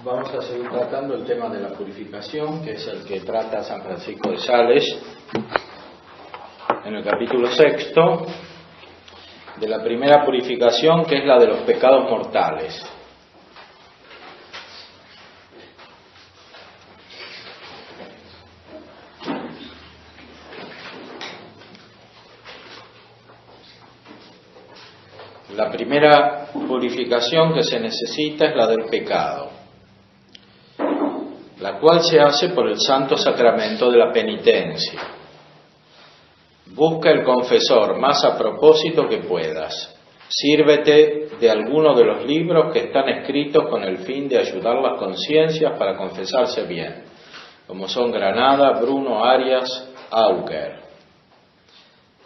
Vamos a seguir tratando el tema de la purificación, que es el que trata San Francisco de Sales en el capítulo 6 de la primera purificación, que es la de los pecados mortales. La primera purificación que se necesita es la del pecado, la cual se hace por el santo sacramento de la penitencia. Busca el confesor más a propósito que puedas. Sírvete de alguno de los libros que están escritos con el fin de ayudar las conciencias para confesarse bien, como son Granada, Bruno, Arias, Auger.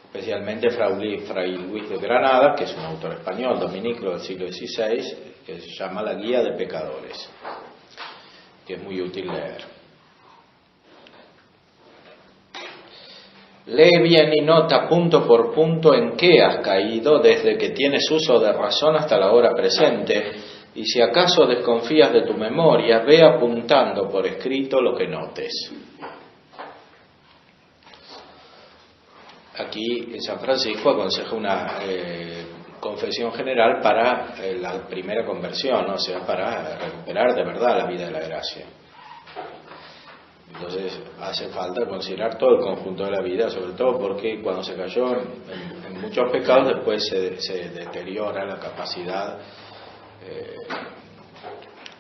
Especialmente Fray Luis de Granada, que es un autor español, dominico del siglo XVI, que se llama La Guía de Pecadores, que es muy útil leer. Lee bien y nota punto por punto en qué has caído desde que tienes uso de razón hasta la hora presente, y si acaso desconfías de tu memoria, ve apuntando por escrito lo que notes. Aquí San Francisco aconseja una confesión general para la primera conversión, o sea, para recuperar de verdad la vida de la gracia. Entonces hace falta considerar todo el conjunto de la vida, sobre todo porque cuando se cayó en muchos pecados después se deteriora la capacidad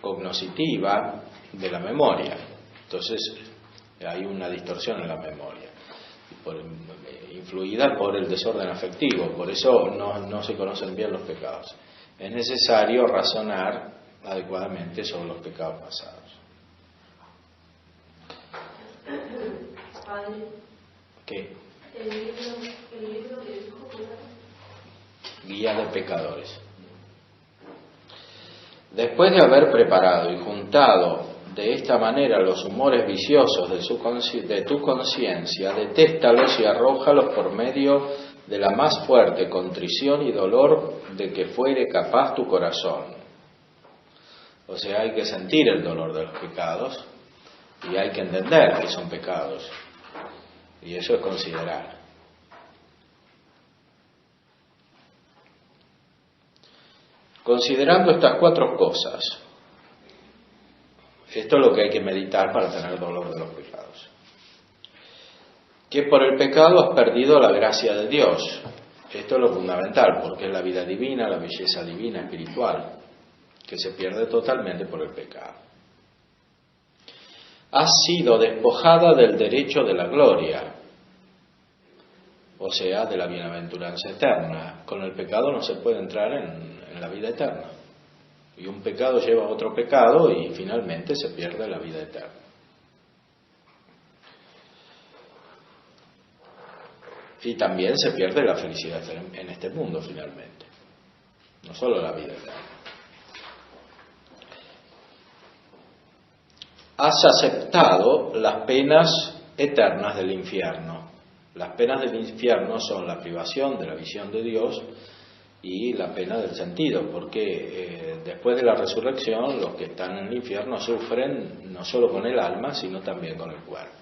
cognoscitiva de la memoria. Entonces hay una distorsión en la memoria, influida por el desorden afectivo. Por eso no se conocen bien los pecados. Es necesario razonar adecuadamente sobre los pecados pasados. Padre, ¿Qué? El libro que dijo Guía de Pecadores. Después de haber preparado y juntado de esta manera los humores viciosos de tu conciencia, detéstalos y arrójalos por medio de la más fuerte contrición y dolor de que fuere capaz tu corazón. O sea, hay que sentir el dolor de los pecados y hay que entender que son pecados. Y eso es considerar. Considerando estas cuatro cosas, esto es lo que hay que meditar para tener dolor de los pecados. Que por el pecado has perdido la gracia de Dios. Esto es lo fundamental, porque es la vida divina, la belleza divina, espiritual, que se pierde totalmente por el pecado. Has sido despojada del derecho de la gloria, o sea, de la bienaventuranza eterna. Con el pecado no se puede entrar en la vida eterna. Y un pecado lleva a otro pecado y finalmente se pierde la vida eterna. Y también se pierde la felicidad en este mundo finalmente, no solo la vida eterna. Has aceptado las penas eternas del infierno. Las penas del infierno son la privación de la visión de Dios y la pena del sentido, porque después de la resurrección los que están en el infierno sufren no solo con el alma, sino también con el cuerpo.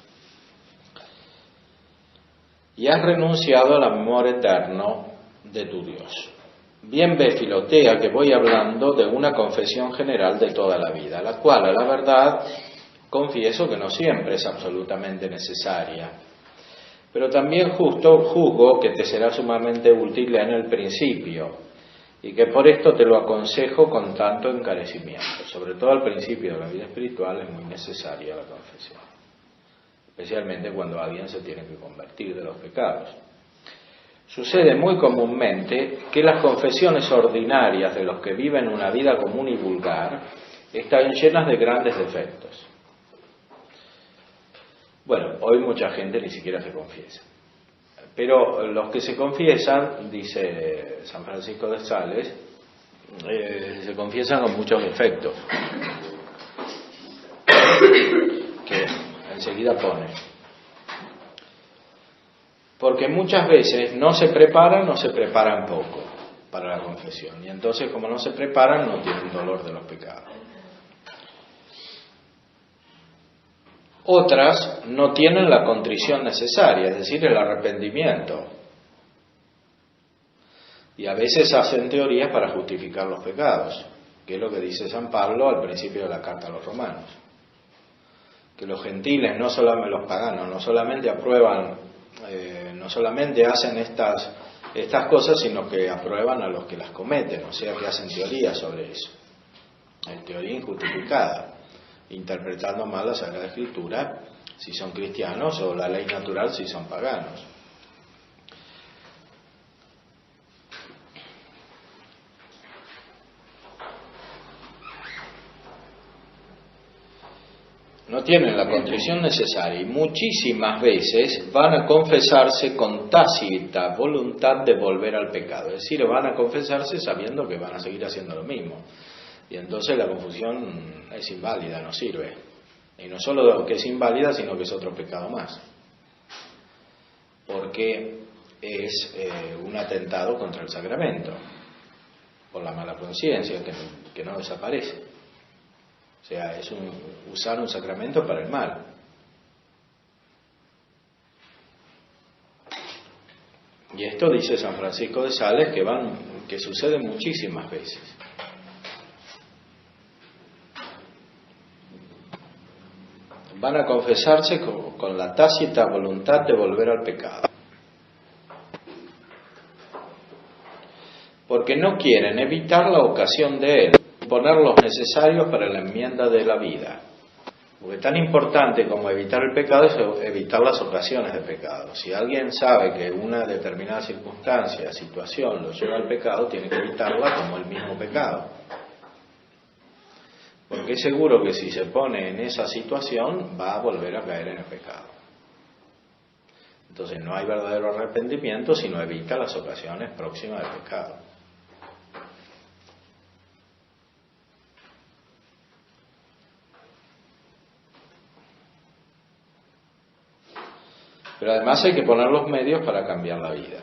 Y has renunciado al amor eterno de tu Dios. Bien ve, Filotea, que voy hablando de una confesión general de toda la vida, la cual, a la verdad, confieso que no siempre es absolutamente necesaria, pero también juzgo que te será sumamente útil en el principio, y que por esto te lo aconsejo con tanto encarecimiento. Sobre todo al principio de la vida espiritual es muy necesaria la confesión, especialmente cuando alguien se tiene que convertir de los pecados. Sucede muy comúnmente que las confesiones ordinarias de los que viven una vida común y vulgar están llenas de grandes defectos. Bueno, hoy mucha gente ni siquiera se confiesa. Pero los que se confiesan, dice San Francisco de Sales, se confiesan con muchos defectos, que enseguida pone. Porque muchas veces no se preparan poco para la confesión. Y entonces, como no se preparan, no tienen dolor de los pecados. Otras no tienen la contrición necesaria, es decir, el arrepentimiento. Y a veces hacen teorías para justificar los pecados, que es lo que dice San Pablo al principio de la carta a los romanos. Que los gentiles, no solamente los paganos, no solamente aprueban, no solamente hacen estas cosas, sino que aprueban a los que las cometen, o sea que hacen teoría sobre eso. Hay teoría injustificada, interpretando mal la Sagrada Escritura si son cristianos o la ley natural si son paganos. No tienen la contrición necesaria y muchísimas veces van a confesarse con tácita voluntad de volver al pecado. Es decir, van a confesarse sabiendo que van a seguir haciendo lo mismo. Y entonces la confusión es inválida, no sirve. Y no solo que es inválida, sino que es otro pecado más. Porque es un atentado contra el sacramento, por la mala conciencia que no desaparece. O sea, es usar un sacramento para el mal. Y esto dice San Francisco de Sales que sucede muchísimas veces. Van a confesarse con la tácita voluntad de volver al pecado. Porque no quieren evitar la ocasión de él, poner los necesarios para la enmienda de la vida. Porque tan importante como evitar el pecado es evitar las ocasiones de pecado. Si alguien sabe que una determinada circunstancia, situación lo lleva al pecado, tiene que evitarla como el mismo pecado. Porque es seguro que si se pone en esa situación va a volver a caer en el pecado. Entonces no hay verdadero arrepentimiento si no evita las ocasiones próximas del pecado. Pero además hay que poner los medios para cambiar la vida,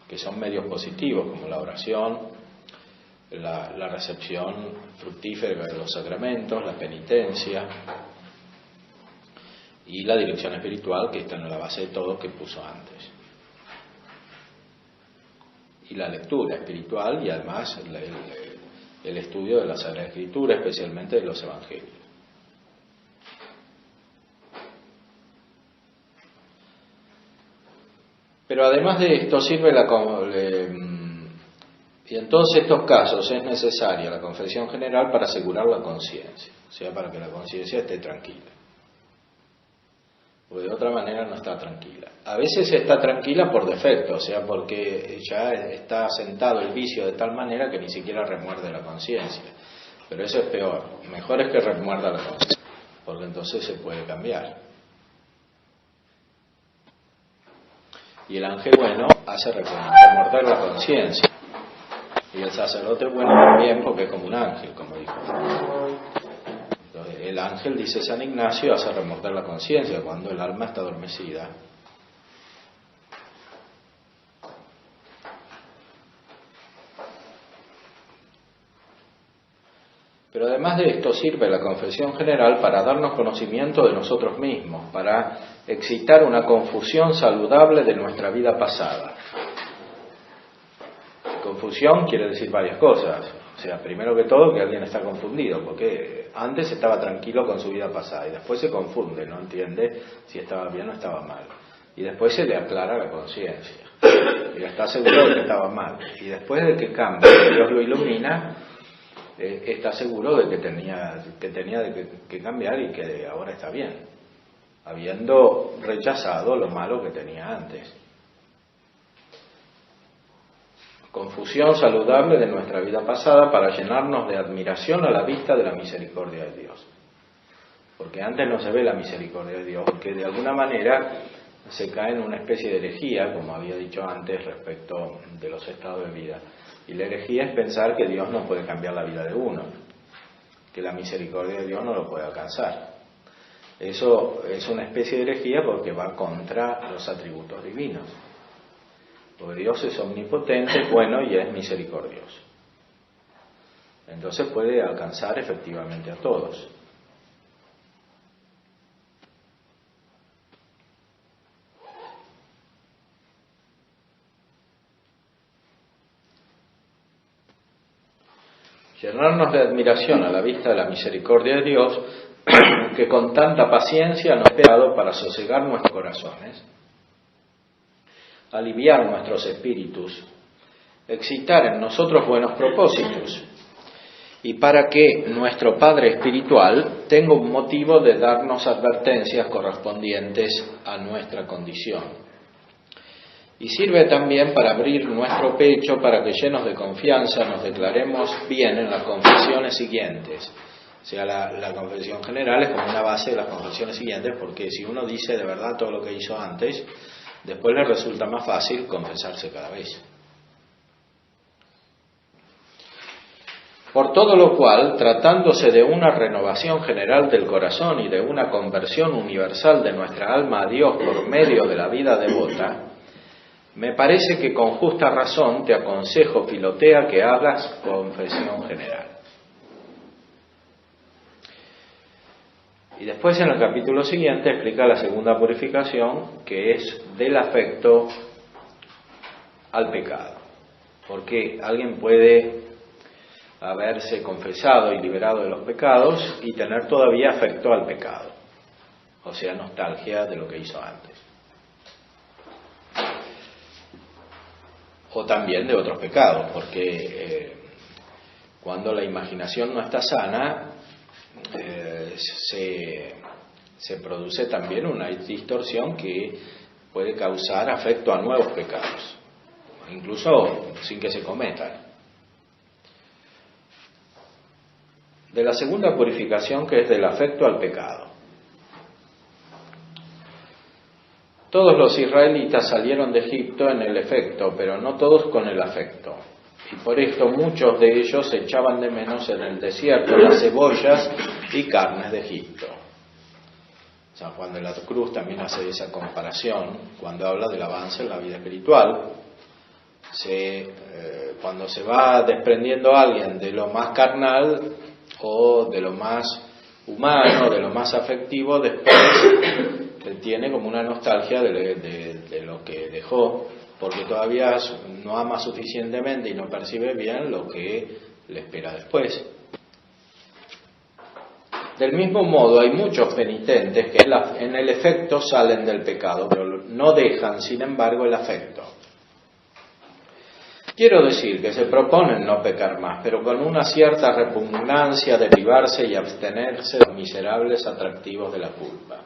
que son medios positivos como la oración, la recepción fructífera de los sacramentos, la penitencia y la dirección espiritual, que está en la base de todo que puso antes. Y la lectura espiritual y además el estudio de la Sagrada Escritura, especialmente de los Evangelios. Pero además de esto sirve y en todos estos casos es necesaria la confesión general para asegurar la conciencia, o sea, para que la conciencia esté tranquila. Porque de otra manera no está tranquila. A veces está tranquila por defecto, o sea, porque ya está asentado el vicio de tal manera que ni siquiera remuerde la conciencia. Pero eso es peor. Mejor es que remuerda la conciencia, porque entonces se puede cambiar. Y el ángel bueno hace remorder la conciencia. Y el sacerdote bueno también, porque es como un ángel, como dijo. Entonces, el ángel, dice San Ignacio, hace remorder la conciencia cuando el alma está adormecida. Pero además de esto sirve la confesión general para darnos conocimiento de nosotros mismos, para excitar una confusión saludable de nuestra vida pasada. Confusión quiere decir varias cosas. O sea, primero que todo que alguien está confundido, porque antes estaba tranquilo con su vida pasada y después se confunde, no entiende si estaba bien o estaba mal. Y después se le aclara la conciencia y está seguro de que estaba mal. Y después de que cambia, Dios lo ilumina, está seguro de que tenía que cambiar y que ahora está bien, habiendo rechazado lo malo que tenía antes. Confusión saludable de nuestra vida pasada para llenarnos de admiración a la vista de la misericordia de Dios. Porque antes no se ve la misericordia de Dios, porque de alguna manera se cae en una especie de herejía, como había dicho antes, respecto de los estados de vida. Y la herejía es pensar que Dios no puede cambiar la vida de uno, que la misericordia de Dios no lo puede alcanzar. Eso es una especie de herejía porque va contra los atributos divinos. Porque Dios es omnipotente, bueno y es misericordioso. Entonces puede alcanzar efectivamente a todos. llenarnos de admiración a la vista de la misericordia de Dios, que con tanta paciencia nos ha esperado para sosegar nuestros corazones, aliviar nuestros espíritus, excitar en nosotros buenos propósitos, y para que nuestro Padre Espiritual tenga un motivo de darnos advertencias correspondientes a nuestra condición. Y sirve también para abrir nuestro pecho para que, llenos de confianza, nos declaremos bien en las confesiones siguientes. O sea, la confesión general es como una base de las confesiones siguientes, porque si uno dice de verdad todo lo que hizo antes, después le resulta más fácil confesarse cada vez. Por todo lo cual, tratándose de una renovación general del corazón y de una conversión universal de nuestra alma a Dios por medio de la vida devota, me parece que con justa razón te aconsejo, Filotea, que hagas confesión general. Y después, en el capítulo siguiente, explica la segunda purificación, que es del afecto al pecado. Porque alguien puede haberse confesado y liberado de los pecados y tener todavía afecto al pecado, o sea, nostalgia de lo que hizo antes, o también de otros pecados, porque cuando la imaginación no está sana, se produce también una distorsión que puede causar afecto a nuevos pecados, incluso sin que se cometan. De la segunda purificación, que es del afecto al pecado. Todos los israelitas salieron de Egipto en el efecto, pero no todos con el afecto. Y por esto muchos de ellos echaban de menos en el desierto las cebollas y carnes de Egipto. San Juan de la Cruz también hace esa comparación cuando habla del avance en la vida espiritual. Cuando se va desprendiendo alguien de lo más carnal o de lo más humano, de lo más afectivo, después tiene como una nostalgia de lo que dejó, porque todavía no ama suficientemente y no percibe bien lo que le espera después. Del mismo modo, hay muchos penitentes que en el efecto salen del pecado, pero no dejan, sin embargo, el afecto. Quiero decir que se proponen no pecar más, pero con una cierta repugnancia de privarse y abstenerse de los miserables atractivos de la culpa.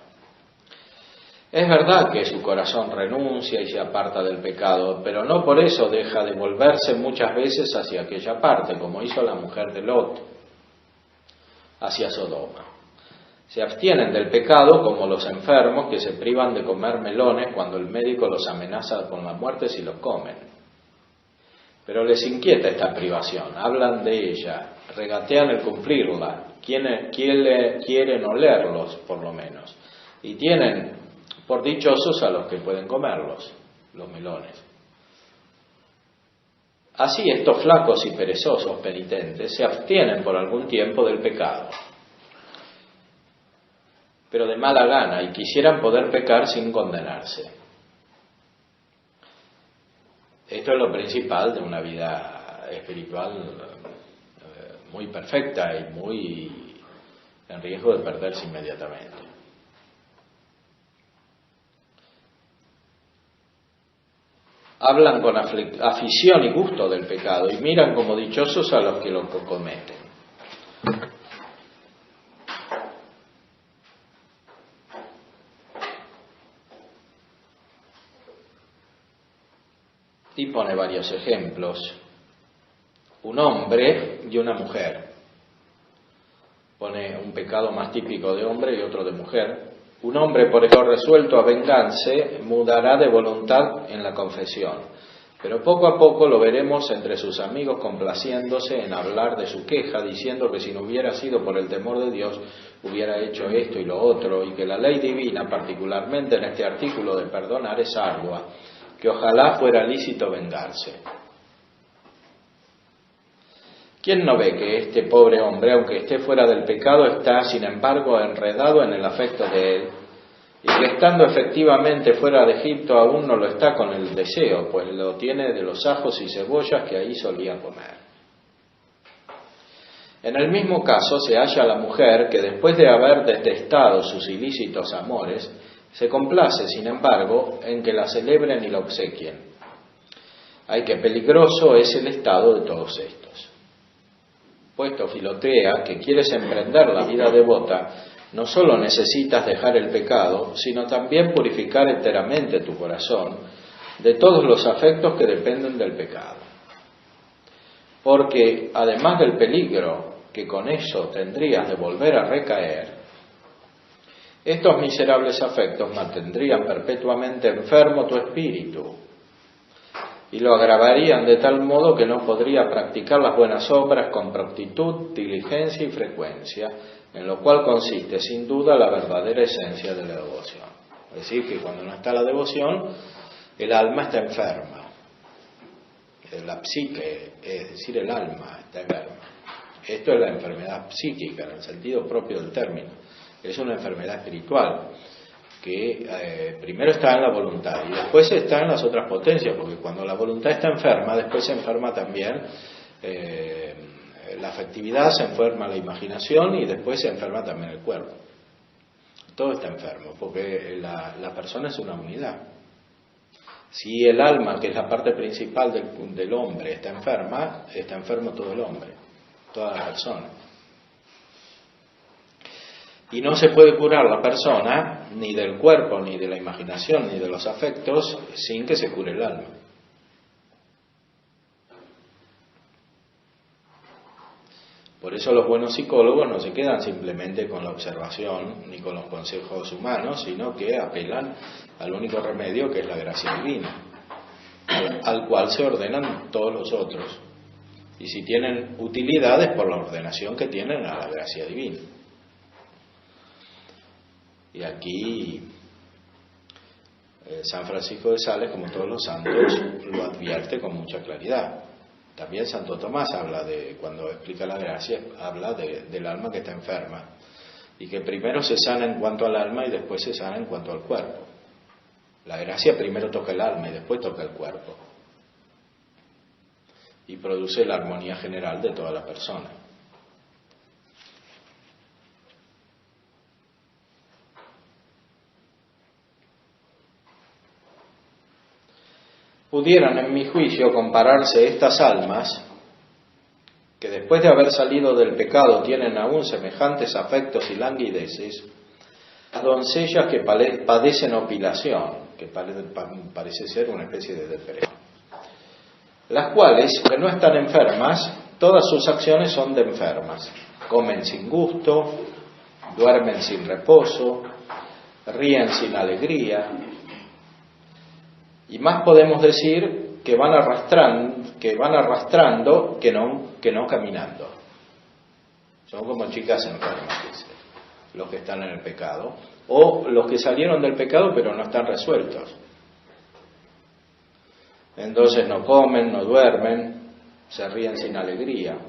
Es verdad que su corazón renuncia y se aparta del pecado, pero no por eso deja de volverse muchas veces hacia aquella parte, como hizo la mujer de Lot, hacia Sodoma. Se abstienen del pecado como los enfermos que se privan de comer melones cuando el médico los amenaza con la muerte si los comen. Pero les inquieta esta privación, hablan de ella, regatean el cumplirla, quieren olerlos por lo menos, y tienen por dichosos a los que pueden comerlos, los melones. Así estos flacos y perezosos penitentes se abstienen por algún tiempo del pecado, pero de mala gana, y quisieran poder pecar sin condenarse. Esto es lo principal de una vida espiritual muy perfecta y muy en riesgo de perderse inmediatamente. Hablan con afición y gusto del pecado y miran como dichosos a los que lo cometen. Y pone varios ejemplos. Un hombre y una mujer. Pone un pecado más típico de hombre y otro de mujer. Un hombre, por ejemplo, resuelto a vengarse, mudará de voluntad en la confesión. Pero poco a poco lo veremos entre sus amigos complaciéndose en hablar de su queja, diciendo que si no hubiera sido por el temor de Dios, hubiera hecho esto y lo otro, y que la ley divina, particularmente en este artículo de perdonar, es ardua, que ojalá fuera lícito vengarse. ¿Quién no ve que este pobre hombre, aunque esté fuera del pecado, está sin embargo enredado en el afecto de él, y que estando efectivamente fuera de Egipto aún no lo está con el deseo, pues lo tiene de los ajos y cebollas que ahí solía comer? En el mismo caso se halla la mujer que después de haber detestado sus ilícitos amores, se complace, sin embargo, en que la celebren y la obsequien. Ay, qué peligroso es el estado de todos estos. Puesto, Filotea, que quieres emprender la vida devota, no solo necesitas dejar el pecado, sino también purificar enteramente tu corazón de todos los afectos que dependen del pecado. Porque, además del peligro que con eso tendrías de volver a recaer, estos miserables afectos mantendrían perpetuamente enfermo tu espíritu y lo agravarían de tal modo que no podría practicar las buenas obras con prontitud, diligencia y frecuencia, en lo cual consiste sin duda la verdadera esencia de la devoción. Es decir, que cuando no está la devoción, el alma está enferma. La psique, es decir, el alma está enferma. Esto es la enfermedad psíquica, en el sentido propio del término. Es una enfermedad espiritual que primero está en la voluntad y después está en las otras potencias, porque cuando la voluntad está enferma, después se enferma también la afectividad, se enferma la imaginación y después se enferma también el cuerpo. Todo está enfermo, porque la persona es una unidad. Si el alma, que es la parte principal del hombre, está enferma, está enfermo todo el hombre, toda la persona. Y no se puede curar la persona, ni del cuerpo, ni de la imaginación, ni de los afectos, sin que se cure el alma. Por eso los buenos psicólogos no se quedan simplemente con la observación ni con los consejos humanos, sino que apelan al único remedio, que es la gracia divina, al cual se ordenan todos los otros. Y si tienen utilidades por la ordenación que tienen a la gracia divina. Y aquí San Francisco de Sales, como todos los santos, lo advierte con mucha claridad. También Santo Tomás habla cuando explica la gracia, habla del alma que está enferma y que primero se sana en cuanto al alma y después se sana en cuanto al cuerpo. La gracia primero toca el alma y después toca el cuerpo y produce la armonía general de toda la persona. Pudieran, en mi juicio, compararse estas almas, que después de haber salido del pecado tienen aún semejantes afectos y languideces, a doncellas que padecen opilación, que parece ser una especie de depresión, las cuales, que no están enfermas, todas sus acciones son de enfermas. Comen sin gusto, duermen sin reposo, ríen sin alegría. Y más podemos decir que van arrastrando que no caminando. Son como chicas enfermas, dice, los que están en el pecado, o los que salieron del pecado pero no están resueltos. Entonces no comen, no duermen, se ríen sin alegría.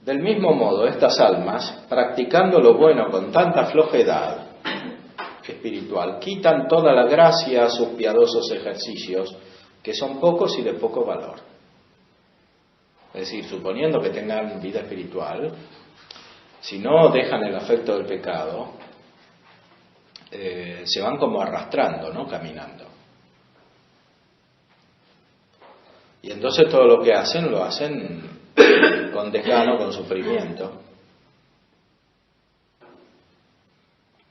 Del mismo modo, estas almas, practicando lo bueno con tanta flojedad espiritual, quitan toda la gracia a sus piadosos ejercicios, que son pocos y de poco valor. Es decir, suponiendo que tengan vida espiritual, si no dejan el afecto del pecado, se van como arrastrando, ¿no? Caminando. Y entonces todo lo que hacen, lo hacen con desgano, con sufrimiento.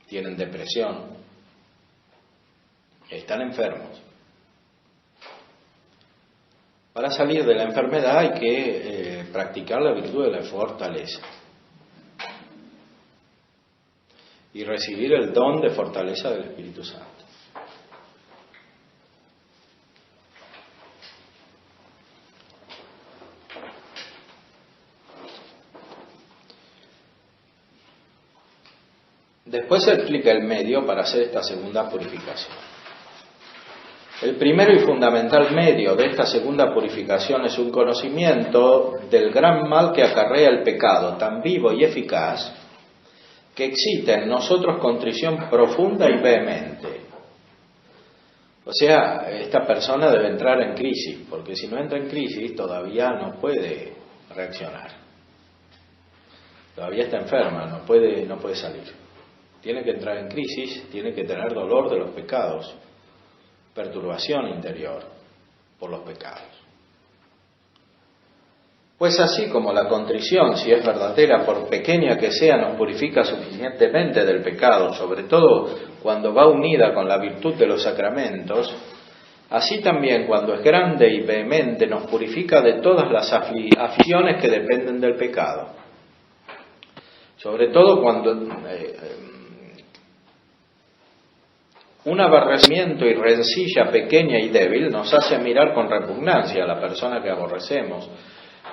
Tienen depresión, están enfermos. Para salir de la enfermedad hay que practicar la virtud de la fortaleza y recibir el don de fortaleza del Espíritu Santo. Después se explica el medio para hacer esta segunda purificación. El primero y fundamental medio de esta segunda purificación es un conocimiento del gran mal que acarrea el pecado, tan vivo y eficaz, que excita en nosotros contrición profunda y vehemente. O sea, esta persona debe entrar en crisis, porque si no entra en crisis todavía no puede reaccionar. Todavía está enferma, no puede salir. Tiene que entrar en crisis, tiene que tener dolor de los pecados, perturbación interior por los pecados. Pues así como la contrición, si es verdadera, por pequeña que sea, nos purifica suficientemente del pecado, sobre todo cuando va unida con la virtud de los sacramentos, así también cuando es grande y vehemente nos purifica de todas las aflicciones que dependen del pecado. Sobre todo cuando un aborrecimiento y rencilla pequeña y débil nos hace mirar con repugnancia a la persona que aborrecemos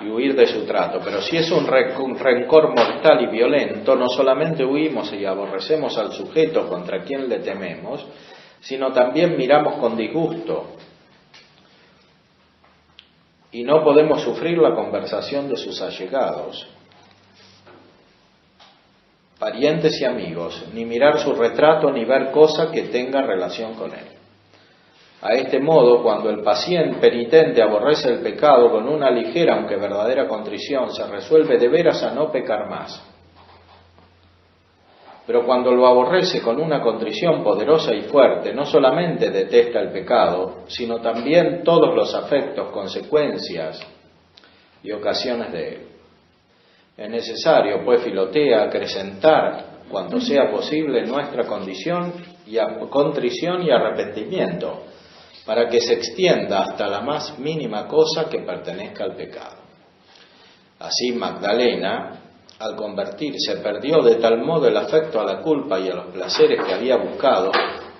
y huir de su trato. Pero si es un rencor mortal y violento, no solamente huimos y aborrecemos al sujeto contra quien le tememos, sino también miramos con disgusto y no podemos sufrir la conversación de sus allegados, parientes y amigos, ni mirar su retrato ni ver cosa que tenga relación con él. A este modo, cuando el paciente penitente aborrece el pecado con una ligera aunque verdadera contrición, se resuelve de veras a no pecar más. Pero cuando lo aborrece con una contrición poderosa y fuerte, no solamente detesta el pecado, sino también todos los afectos, consecuencias y ocasiones de él. Es necesario, pues, Filotea, acrecentar, cuanto sea posible, nuestra contrición y arrepentimiento, para que se extienda hasta la más mínima cosa que pertenezca al pecado. Así Magdalena, al convertirse, perdió de tal modo el afecto a la culpa y a los placeres que había buscado,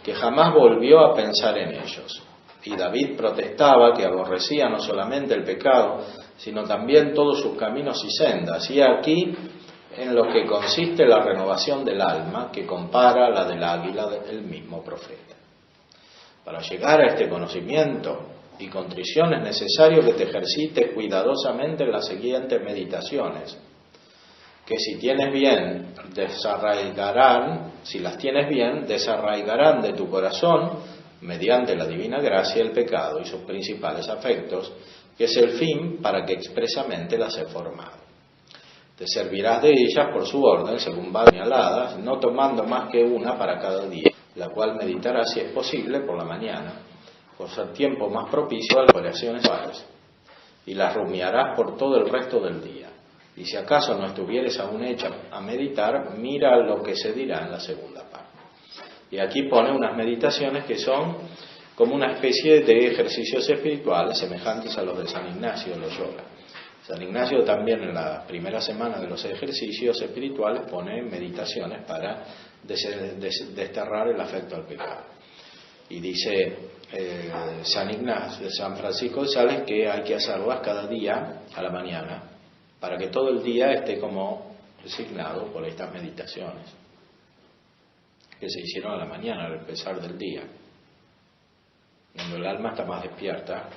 que jamás volvió a pensar en ellos. Y David protestaba que aborrecía no solamente el pecado, sino también todos sus caminos y sendas. Y aquí en lo que consiste la renovación del alma, que compara a la del águila del mismo profeta. Para llegar a este conocimiento y contrición es necesario que te ejercites cuidadosamente en las siguientes meditaciones, que si las tienes bien, desarraigarán de tu corazón, mediante la divina gracia, el pecado y sus principales afectos, que es el fin para que expresamente las he formado. Te servirás de ellas por su orden, según van señaladas, no tomando más que una para cada día, la cual meditarás, si es posible, por la mañana, por ser tiempo más propicio a las oraciones suaves, y las rumiarás por todo el resto del día. Y si acaso no estuvieres aún hecha a meditar, mira lo que se dirá en la segunda parte. Y aquí pone unas meditaciones que son como una especie de ejercicios espirituales semejantes a los de San Ignacio de Loyola. San Ignacio también en la primera semana de los ejercicios espirituales pone meditaciones para desterrar el afecto al pecado. Y dice San Francisco de Sales que hay que hacerlas cada día a la mañana, para que todo el día esté como designado por estas meditaciones que se hicieron a la mañana, al empezar del día, cuando el alma está más despierta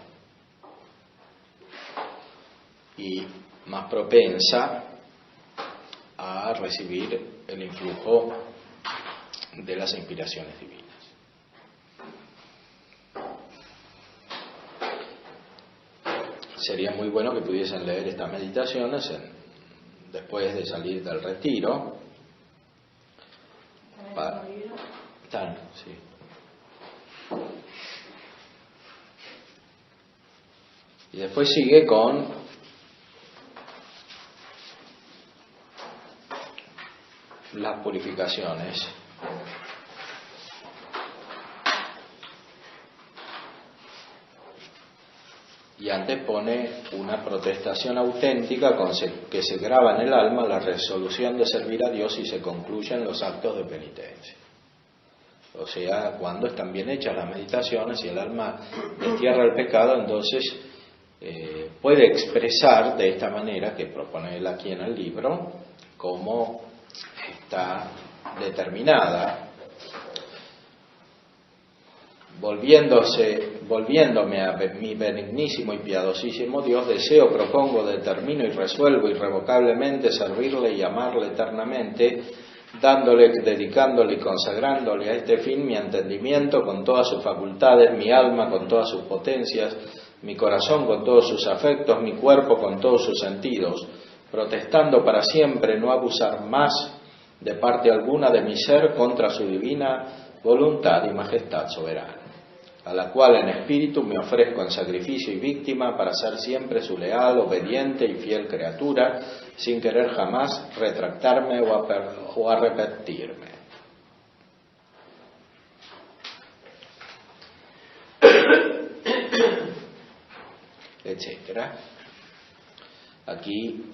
y más propensa a recibir el influjo de las inspiraciones divinas. Sería muy bueno que pudiesen leer estas meditaciones después de salir del retiro. Sí. Y después sigue con las purificaciones. Y antes pone una protestación auténtica que se graba en el alma la resolución de servir a Dios y se concluyen los actos de penitencia. O sea, cuando están bien hechas las meditaciones y el alma destierra el pecado, entonces puede expresar de esta manera, que propone él aquí en el libro, cómo está determinada. Volviéndome a mi benignísimo y piadosísimo Dios, deseo, propongo, determino y resuelvo irrevocablemente servirle y amarle eternamente, dedicándole y consagrándole a este fin mi entendimiento con todas sus facultades, mi alma con todas sus potencias, mi corazón con todos sus afectos, mi cuerpo con todos sus sentidos, protestando para siempre no abusar más de parte alguna de mi ser contra su divina voluntad y majestad soberana, a la cual en espíritu me ofrezco en sacrificio y víctima para ser siempre su leal, obediente y fiel criatura, sin querer jamás retractarme o arrepentirme. Etcétera. Aquí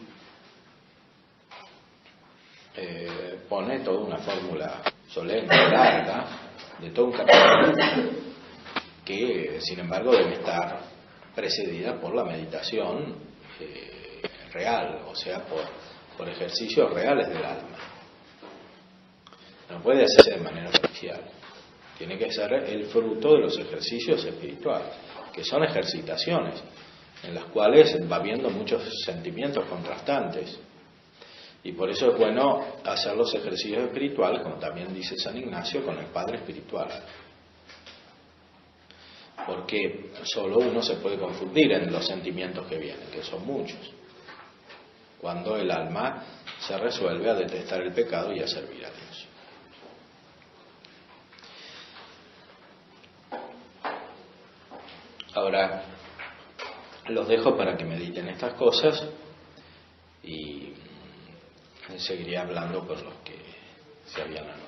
pone toda una fórmula solemne, larga, de todo un capítulo, que sin embargo debe estar precedida por la meditación real, o sea, por ejercicios reales del alma. No puede hacerse de manera oficial, tiene que ser el fruto de los ejercicios espirituales, que son ejercitaciones, en las cuales va habiendo muchos sentimientos contrastantes. Y por eso es bueno hacer los ejercicios espirituales, como también dice San Ignacio, con el Padre Espiritual. Porque solo uno se puede confundir en los sentimientos que vienen, que son muchos, cuando el alma se resuelve a detestar el pecado y a servir a Dios. Ahora, los dejo para que mediten estas cosas y seguiré hablando con los que se habían anotado.